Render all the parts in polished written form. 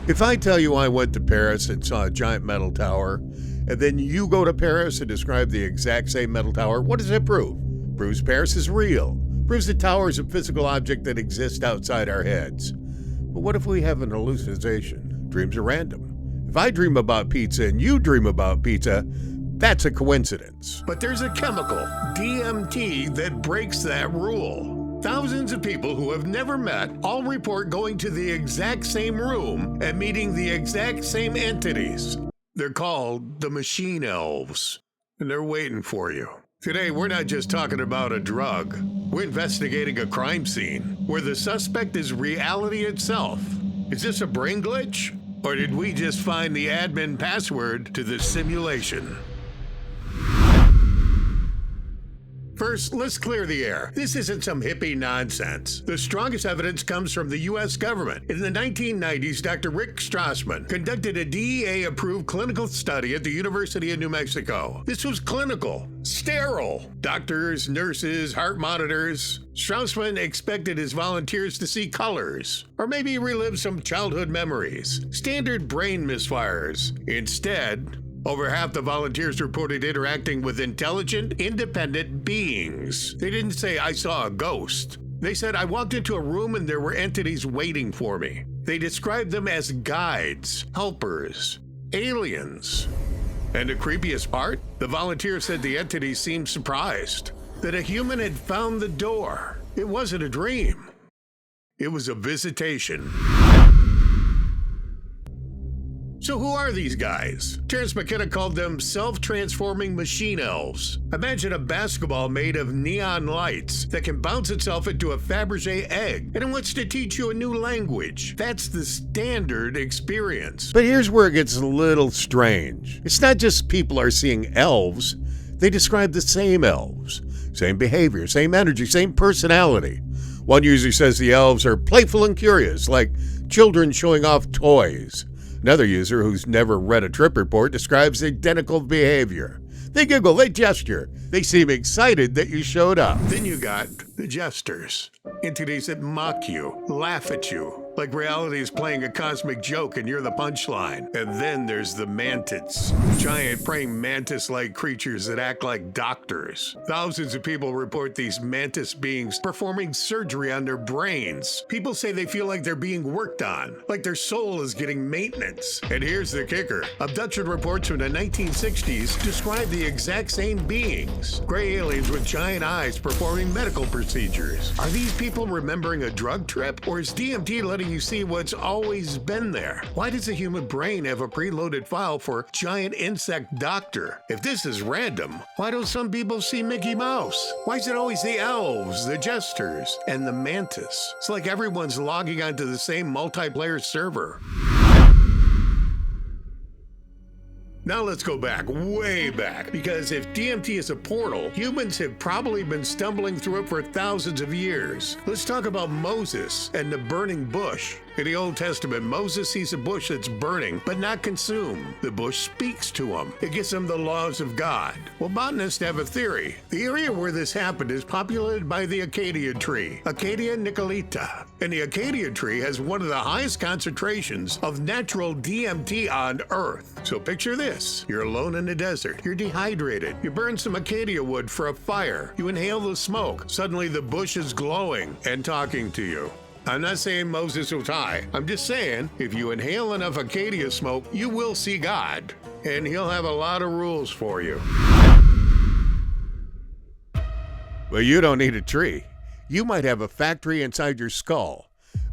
If I tell you I went to Paris and saw a giant metal tower, and then you go to Paris and describe the exact same metal tower, what does it prove? Proves Paris is real. Proves the tower is a physical object that exists outside our heads. But what if we have an hallucination? Dreams are random. If I dream about pizza and you dream about pizza, that's a coincidence. But there's a chemical, DMT, that breaks that rule. Thousands of people who have never met all report going to the exact same room and meeting the exact same entities. They're called the machine elves, and they're waiting for you. Today, we're not just talking about a drug. We're investigating a crime scene where the suspect is reality itself. Is this a brain glitch? Or did we just find the admin password to the simulation? First, let's clear the air. This isn't some hippie nonsense. The strongest evidence comes from the U.S. government. In the 1990s, Dr. Rick Strassman conducted a DEA-approved clinical study at the University of New Mexico. This was clinical, sterile. Doctors, nurses, heart monitors. Strassman expected his volunteers to see colors, or maybe relive some childhood memories. Standard brain misfires. Instead, over half the volunteers reported interacting with intelligent, independent beings. They didn't say, "I saw a ghost." They said, "I walked into a room and there were entities waiting for me." They described them as guides, helpers, aliens. And the creepiest part? The volunteers said the entities seemed surprised that a human had found the door. It wasn't a dream. It was a visitation. So who are these guys? Terence McKenna called them self-transforming machine elves. Imagine a basketball made of neon lights that can bounce itself into a Fabergé egg, and it wants to teach you a new language. That's the standard experience. But here's where it gets a little strange. It's not just people are seeing elves. They describe the same elves. Same behavior, same energy, same personality. One user says the elves are playful and curious, like children showing off toys. Another user, who's never read a trip report, describes identical behavior. They giggle, they gesture, they seem excited that you showed up. Then you got the Jesters, entities that mock you, laugh at you, like reality is playing a cosmic joke and you're the punchline. And then there's the Mantis, giant praying mantis-like creatures that act like doctors. Thousands of people report these mantis beings performing surgery on their brains. People say they feel like they're being worked on, like their soul is getting maintenance. And here's the kicker. Abduction reports from the 1960s describe the exact same beings. Gray aliens with giant eyes performing medical procedures. Are these people remembering a drug trip? Or is DMT letting you see what's always been there? Why does the human brain have a preloaded file for giant insect doctor? If this is random, why don't some people see Mickey Mouse? Why is it always the elves, the jesters, and the mantis? It's like everyone's logging onto the same multiplayer server. Now let's go back, way back, because if DMT is a portal, humans have probably been stumbling through it for thousands of years. Let's talk about Moses and the burning bush. In the Old Testament, Moses sees a bush that's burning, but not consumed. The bush speaks to him. It gives him the laws of God. Well, botanists have a theory. The area where this happened is populated by the acacia tree, Acacia nicolita. And the acacia tree has one of the highest concentrations of natural DMT on Earth. So picture this. You're alone in the desert. You're dehydrated. You burn some acacia wood for a fire. You inhale the smoke. Suddenly the bush is glowing and talking to you. I'm not saying Moses was high. I'm just saying, if you inhale enough acacia smoke, you will see God, and he'll have a lot of rules for you. Well, you don't need a tree. You might have a factory inside your skull.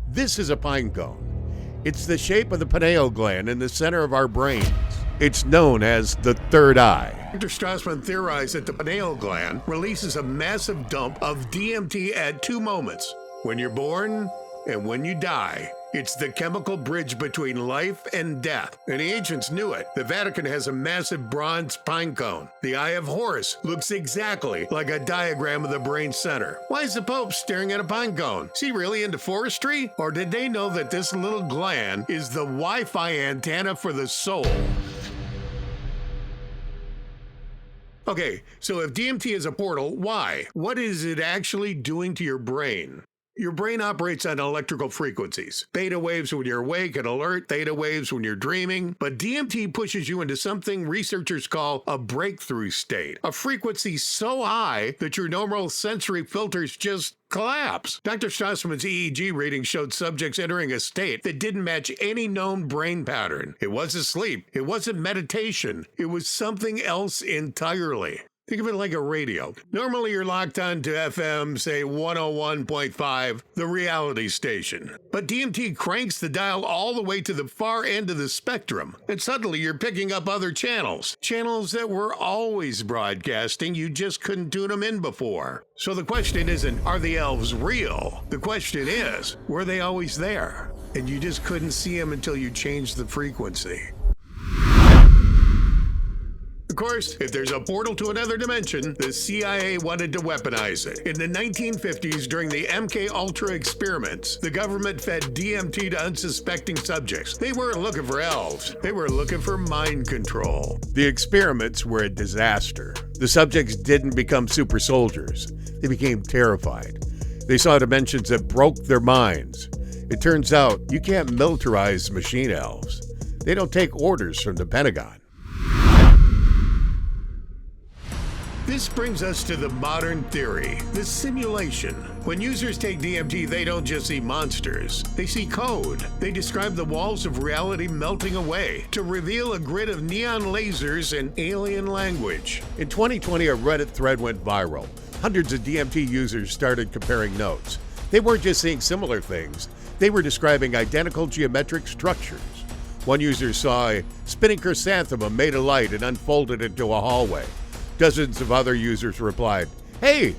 This is a pine cone. It's the shape of the pineal gland in the center of our brains. It's known as the third eye. Dr. Strassman theorized that the pineal gland releases a massive dump of DMT at two moments: when you're born and when you die. It's the chemical bridge between life and death. And the ancients knew it. The Vatican has a massive bronze pine cone. The Eye of Horus looks exactly like a diagram of the brain center. Why is the Pope staring at a pine cone? Is he really into forestry? Or did they know that this little gland is the Wi-Fi antenna for the soul? Okay, so if DMT is a portal, why? What is it actually doing to your brain? Your brain operates on electrical frequencies. Beta waves when you're awake and alert, theta waves when you're dreaming. But DMT pushes you into something researchers call a breakthrough state, a frequency so high that your normal sensory filters just collapse. Dr. Strassman's EEG reading showed subjects entering a state that didn't match any known brain pattern. It wasn't sleep. It wasn't meditation. It was something else entirely. Think of it like a radio. Normally you're locked on to FM, say 101.5, the reality station. But DMT cranks the dial all the way to the far end of the spectrum, and suddenly you're picking up other channels. Channels that were always broadcasting, you just couldn't tune them in before. So the question isn't, are the elves real? The question is, were they always there? And you just couldn't see them until you changed the frequency. Of course, if there's a portal to another dimension, the CIA wanted to weaponize it. In the 1950s, during the MK Ultra experiments, the government fed DMT to unsuspecting subjects. They weren't looking for elves. They were looking for mind control. The experiments were a disaster. The subjects didn't become super soldiers. They became terrified. They saw dimensions that broke their minds. It turns out you can't militarize machine elves. They don't take orders from the Pentagon. This brings us to the modern theory, the simulation. When users take DMT, they don't just see monsters. They see code. They describe the walls of reality melting away to reveal a grid of neon lasers and alien language. In 2020, a Reddit thread went viral. Hundreds of DMT users started comparing notes. They weren't just seeing similar things. They were describing identical geometric structures. One user saw a spinning chrysanthemum made of light and unfolded into a hallway. Dozens of other users replied, "Hey,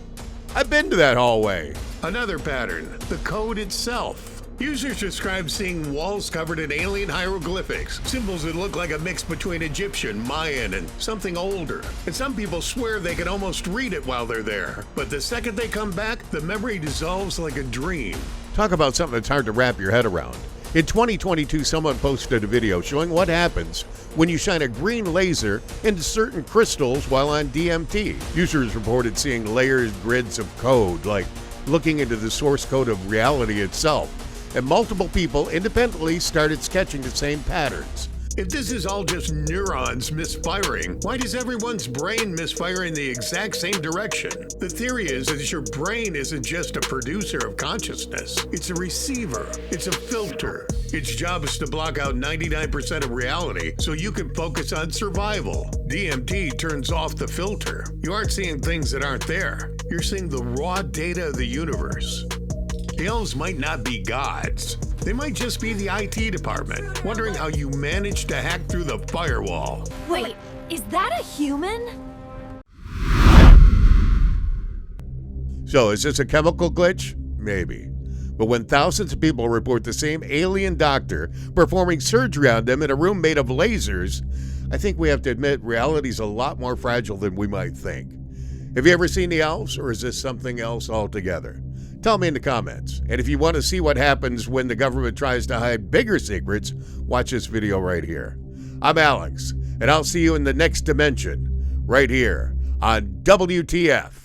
I've been to that hallway." Another pattern, the code itself. Users describe seeing walls covered in alien hieroglyphics, symbols that look like a mix between Egyptian, Mayan, and something older. And some people swear they can almost read it while they're there. But the second they come back, the memory dissolves like a dream. Talk about something that's hard to wrap your head around. In 2022, someone posted a video showing what happens when you shine a green laser into certain crystals while on DMT. Users reported seeing layered grids of code, like looking into the source code of reality itself, and multiple people independently started sketching the same patterns. If this is all just neurons misfiring, why does everyone's brain misfire in the exact same direction? The theory is that your brain isn't just a producer of consciousness. It's a receiver. It's a filter. Its job is to block out 99% of reality so you can focus on survival. DMT turns off the filter. You aren't seeing things that aren't there. You're seeing the raw data of the universe. The elves might not be gods. They might just be the IT department, wondering how you managed to hack through the firewall. Wait, is that a human? So, is this a chemical glitch? Maybe. But when thousands of people report the same alien doctor performing surgery on them in a room made of lasers, I think we have to admit reality's a lot more fragile than we might think. Have you ever seen the elves, or is this something else altogether? Tell me in the comments. And if you want to see what happens when the government tries to hide bigger secrets, watch this video right here. I'm Alex, and I'll see you in the next dimension, right here on WTF.